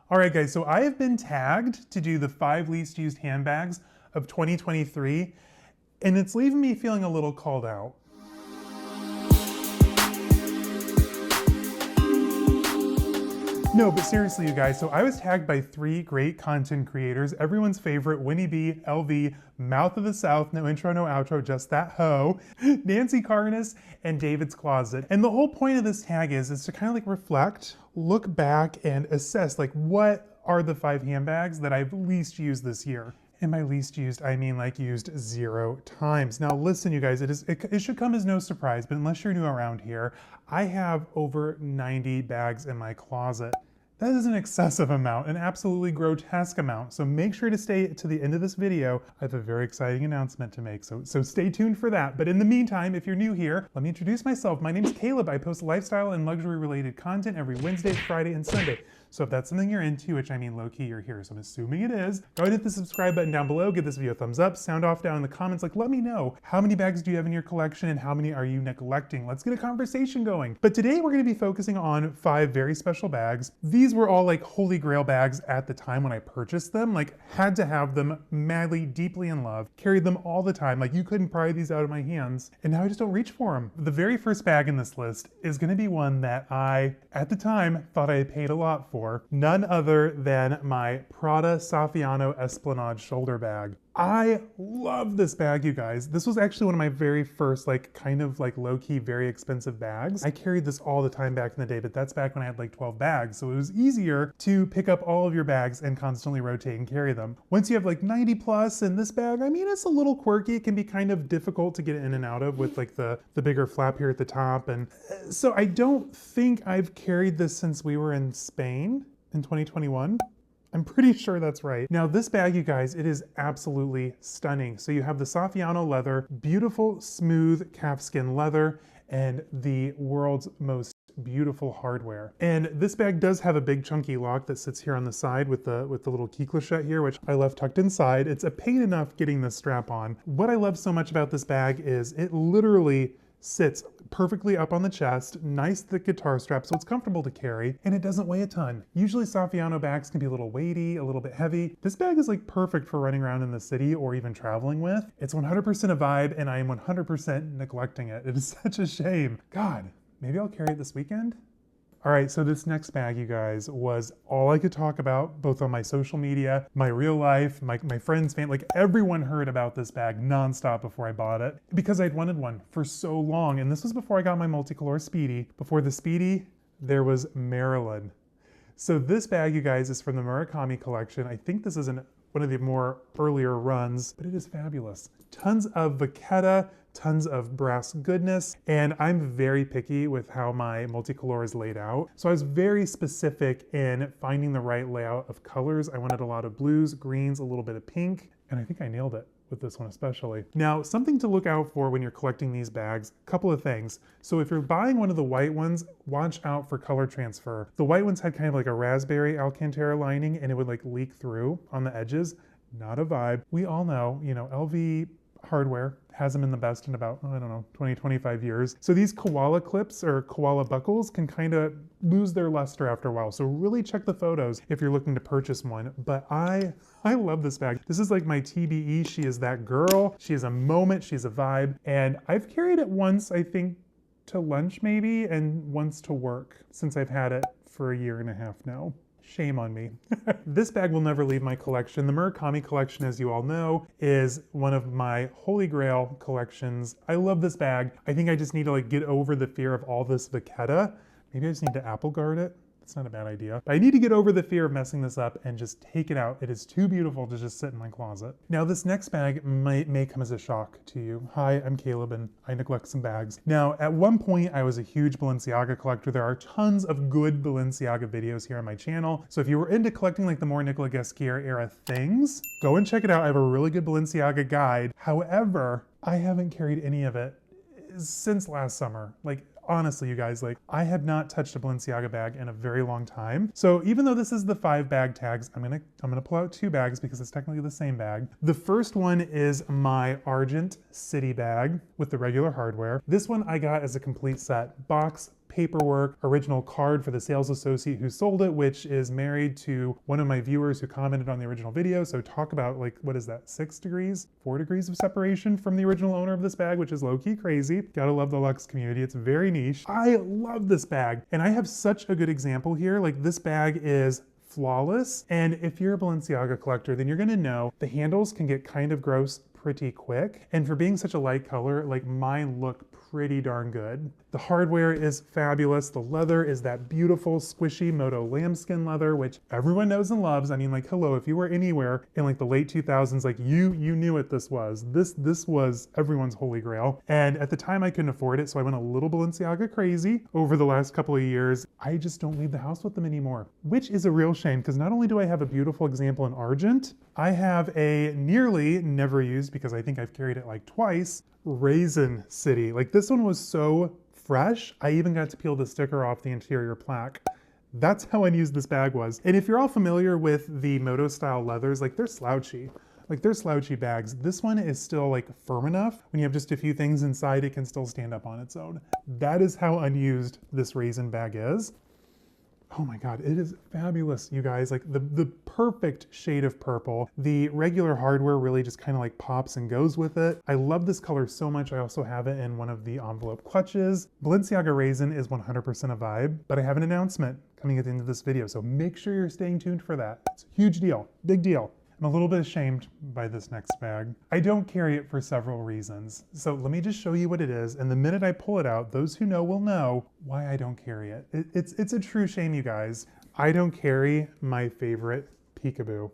All right, guys, so I have been tagged to do the 5 least used handbags of 2023, and it's leaving me feeling a little called out. No, but seriously, you guys, so I was tagged by 3 great content creators, everyone's favorite, Winnie B, LV, Mouth of the South, no intro, no outro, just that hoe, Nancy Carness, and David's Closet. And the whole point of this tag is to kind of like reflect, look back, and assess like what are the 5 handbags that I've least used this year. And by least used, I mean like used 0 times. Now listen, you guys, it should come as no surprise, but unless you're new around here, I have over 90 bags in my closet. That is an excessive amount, an absolutely grotesque amount. So make sure to stay to the end of this video. I have a very exciting announcement to make, so stay tuned for that. But in the meantime, if you're new here, let me introduce myself. My name's Caleb. I post lifestyle and luxury related content every Wednesday, Friday, and Sunday. So if that's something you're into, which I mean low-key you're here, so I'm assuming it is, go ahead and hit the subscribe button down below, give this video a thumbs up, sound off down in the comments, like let me know how many bags do you have in your collection and how many are you neglecting. Let's get a conversation going. But today we're gonna be focusing on 5 very special bags. These were all like holy grail bags at the time when I purchased them, like had to have them, madly, deeply in love, carried them all the time, like you couldn't pry these out of my hands, and now I just don't reach for them. The very first bag in this list is gonna be one that I, at the time, thought I had paid a lot for. None other than my Prada Saffiano Esplanade shoulder bag. I love this bag, you guys. This was actually one of my very first, like, kind of like low-key, very expensive bags. I carried this all the time back in the day, but that's back when I had like 12 bags. So it was easier to pick up all of your bags and constantly rotate and carry them. Once you have like 90 plus in this bag, I mean, it's a little quirky. It can be kind of difficult to get in and out of with like the bigger flap here at the top. And so I don't think I've carried this since we were in Spain in 2021. I'm pretty sure that's right. Now this bag, you guys, it is absolutely stunning. So you have the Saffiano leather, beautiful, smooth calfskin leather, and the world's most beautiful hardware. And this bag does have a big chunky lock that sits here on the side with the little key clochette here, which I left tucked inside. It's a pain enough getting this strap on. What I love so much about this bag is it literally sits perfectly up on the chest, nice thick guitar strap, so it's comfortable to carry, and it doesn't weigh a ton. Usually Saffiano bags can be a little weighty, a little bit heavy. This bag is like perfect for running around in the city or even traveling with. It's 100% a vibe, and I am 100% neglecting it. It is such a shame. God, maybe I'll carry it this weekend? All right, so this next bag, you guys, was all I could talk about, both on my social media, my real life, my friends, family, like everyone heard about this bag nonstop before I bought it because I'd wanted one for so long. And this was before I got my multicolor Speedy. Before the Speedy, there was Marilyn. So this bag, you guys, is from the Murakami collection. I think this is one of the more earlier runs, but it is fabulous. Tons of vachetta, tons of brass goodness, and I'm very picky with how my multicolor is laid out. So I was very specific in finding the right layout of colors. I wanted a lot of blues, greens, a little bit of pink, and I think I nailed it with this one especially. Now, something to look out for when you're collecting these bags, a couple of things. So if you're buying one of the white ones, watch out for color transfer. The white ones had kind of like a raspberry Alcantara lining and it would like leak through on the edges. Not a vibe. We all know, you know, LV hardware has them in the best in about, I don't know, 20, 25 years. So these koala clips or koala buckles can kind of lose their luster after a while. So really check the photos if you're looking to purchase one. But I love this bag. This is like my TBE. She is that girl. She is a moment. She's a vibe. And I've carried it once, I think, to lunch maybe, and once to work since I've had it for a year and a half now. Shame on me. This bag will never leave my collection. The Murakami collection, as you all know, is one of my holy grail collections. I love this bag. I think I just need to like get over the fear of all this vachetta. Maybe I just need to apple guard it. It's not a bad idea. But I need to get over the fear of messing this up and just take it out. It is too beautiful to just sit in my closet. Now this next bag may come as a shock to you. Hi, I'm Caleb and I neglect some bags. Now at one point I was a huge Balenciaga collector. There are tons of good Balenciaga videos here on my channel. So if you were into collecting like the more Nicola Guesquière era things, go and check it out. I have a really good Balenciaga guide. However, I haven't carried any of it since last summer. Like, honestly, you guys, like I have not touched a Balenciaga bag in a very long time. So even though this is the 5 bag tags, I'm gonna pull out 2 bags because it's technically the same bag. The first one is my Argent City bag with the regular hardware. This one I got as a complete set, box, paperwork, original card for the sales associate who sold it, which is married to one of my viewers who commented on the original video. So talk about like, what is that, 6 degrees, 4 degrees of separation from the original owner of this bag, which is low-key crazy. Gotta love the luxe community. It's very niche. I love this bag. And I have such a good example here. Like, this bag is flawless. And if you're a Balenciaga collector, then you're gonna know the handles can get kind of gross pretty quick. And for being such a light color, like, mine look pretty darn good. The hardware is fabulous. The leather is that beautiful squishy Moto lambskin leather, which everyone knows and loves. I mean, like, hello, if you were anywhere in like the late 2000s, like you knew what this was. This was everyone's holy grail. And at the time I couldn't afford it, so I went a little Balenciaga crazy. Over the last couple of years, I just don't leave the house with them anymore, which is a real shame, because not only do I have a beautiful example in Argent, I have a nearly never used, because I think I've carried it like twice, Raisin City. Like, this one was so fresh, I even got to peel the sticker off the interior plaque. That's how unused this bag was. And if you're all familiar with the Moto style leathers, like, they're slouchy. Like, they're slouchy bags. This one is still like firm enough. When you have just a few things inside, it can still stand up on its own. That is how unused this Raisin bag is. Oh my God, it is fabulous, you guys. Like, the perfect shade of purple. The regular hardware really just kind of like pops and goes with it. I love this color so much. I also have it in one of the envelope clutches. Balenciaga Raisin is 100% a vibe, but I have an announcement coming at the end of this video, so make sure you're staying tuned for that. It's a huge deal, big deal. I'm a little bit ashamed by this next bag. I don't carry it for several reasons. So let me just show you what it is. And the minute I pull it out, those who know will know why I don't carry it. It's a true shame, you guys. I don't carry my favorite peekaboo,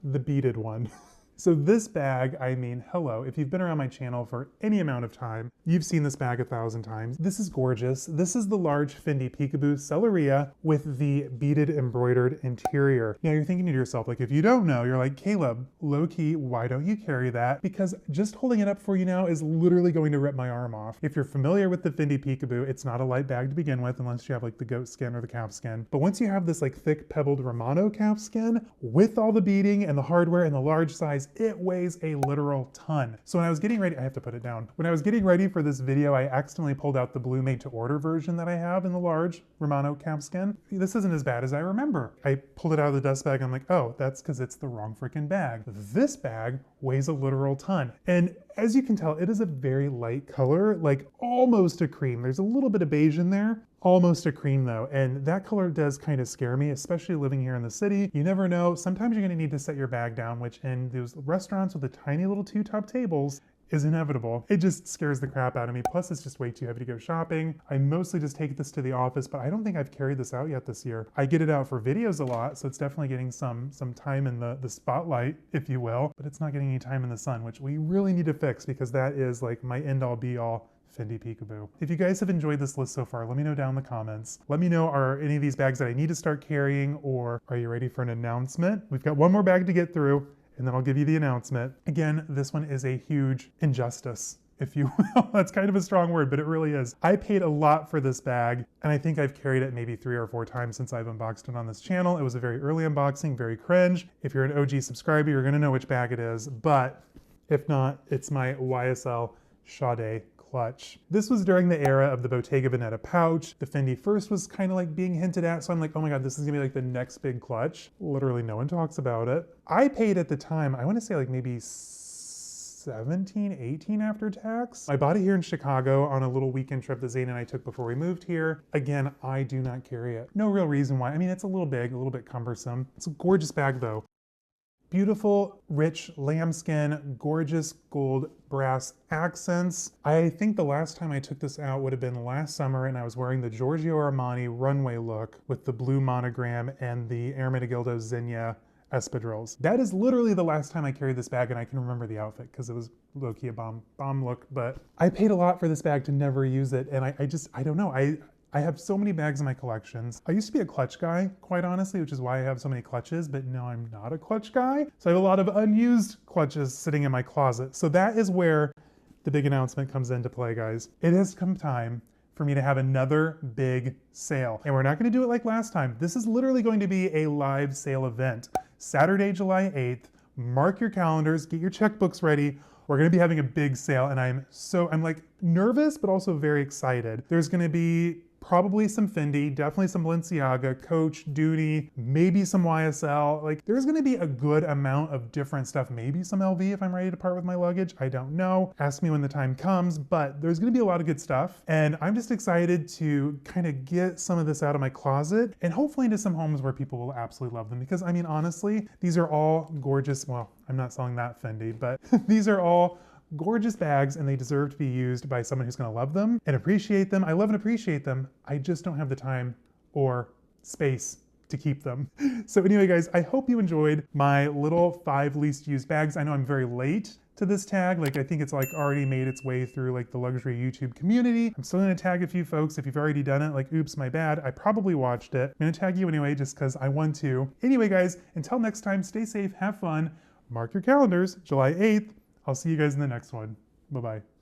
the beaded one. So this bag, I mean, hello, if you've been around my channel for any amount of time, you've seen this bag 1,000 times. This is gorgeous. This is the large Fendi peekaboo Celleria with the beaded embroidered interior. Now you're thinking to yourself, like, if you don't know, you're like, Caleb, low key, why don't you carry that? Because just holding it up for you now is literally going to rip my arm off. If you're familiar with the Fendi peekaboo, it's not a light bag to begin with, unless you have like the goat skin or the calf skin. But once you have this like thick pebbled Romano calf skin with all the beading and the hardware and the large size, it weighs a literal ton. So when I was getting ready, I have to put it down. When I was getting ready for this video, I accidentally pulled out the blue made to order version that I have in the large Romano calfskin. This isn't as bad as I remember. I pulled it out of the dust bag. I'm like, oh, that's because it's the wrong freaking bag. This bag weighs a literal ton. And as you can tell, it is a very light color, like almost a cream. There's a little bit of beige in there. Almost a cream though, and that color does kind of scare me, especially living here in the city. You never know, sometimes you're gonna need to set your bag down, which in those restaurants with the tiny little 2-top tables is inevitable. It just scares the crap out of me. Plus it's just way too heavy to go shopping. I mostly just take this to the office, but I don't think I've carried this out yet this year. I get it out for videos a lot, so it's definitely getting some time in the spotlight, if you will, but it's not getting any time in the sun, which we really need to fix, because that is like my end all be all Fendi peekaboo. If you guys have enjoyed this list so far, let me know down in the comments. Let me know, are any of these bags that I need to start carrying, or are you ready for an announcement? We've got one more bag to get through, and then I'll give you the announcement. Again, this one is a huge injustice, if you will. That's kind of a strong word, but it really is. I paid a lot for this bag, and I think I've carried it maybe 3 or 4 times since I've unboxed it on this channel. It was a very early unboxing, very cringe. If you're an OG subscriber, you're gonna know which bag it is, but if not, it's my YSL Sade clutch. This was during the era of the Bottega Veneta pouch. The Fendi first was kind of like being hinted at, so I'm like, oh my God, this is gonna be like the next big clutch. Literally no one talks about it. I paid at the time, I wanna say like maybe 17, 18 after tax. I bought it here in Chicago on a little weekend trip that Zane and I took before we moved here. Again, I do not carry it. No real reason why. I mean, it's a little big, a little bit cumbersome. It's a gorgeous bag though. Beautiful, rich lambskin, gorgeous gold brass accents. I think the last time I took this out would have been last summer, and I was wearing the Giorgio Armani runway look with the blue monogram and the Ermenegildo Zegna espadrilles. That is literally the last time I carried this bag, and I can remember the outfit because it was low-key a bomb look, but I paid a lot for this bag to never use it, and I don't know. I have so many bags in my collections. I used to be a clutch guy, quite honestly, which is why I have so many clutches, but now I'm not a clutch guy. So I have a lot of unused clutches sitting in my closet. So that is where the big announcement comes into play, guys. It has come time for me to have another big sale. And we're not gonna do it like last time. This is literally going to be a live sale event. Saturday, July 8th, mark your calendars, get your checkbooks ready. We're gonna be having a big sale, and I'm like nervous, but also very excited. There's gonna be probably some Fendi, definitely some Balenciaga, Coach, Duty, maybe some YSL. Like there's gonna be a good amount of different stuff, maybe some LV if I'm ready to part with my luggage. I don't know. Ask me when the time comes, but there's gonna be a lot of good stuff. And I'm just excited to kind of get some of this out of my closet and hopefully into some homes where people will absolutely love them. Because I mean, honestly, these are all gorgeous. Well, I'm not selling that Fendi, but these are all gorgeous bags and they deserve to be used by someone who's gonna love them and appreciate them. I love and appreciate them. I just don't have the time or space to keep them. So anyway, guys, I hope you enjoyed my little 5 least used bags. I know I'm very late to this tag. Like I think it's like already made its way through like the luxury YouTube community. I'm still gonna tag a few folks. If you've already done it, like, oops, my bad. I probably watched it. I'm gonna tag you anyway, just cause I want to. Anyway, guys, until next time, stay safe, have fun. Mark your calendars, July 8th. I'll see you guys in the next one. Bye-bye.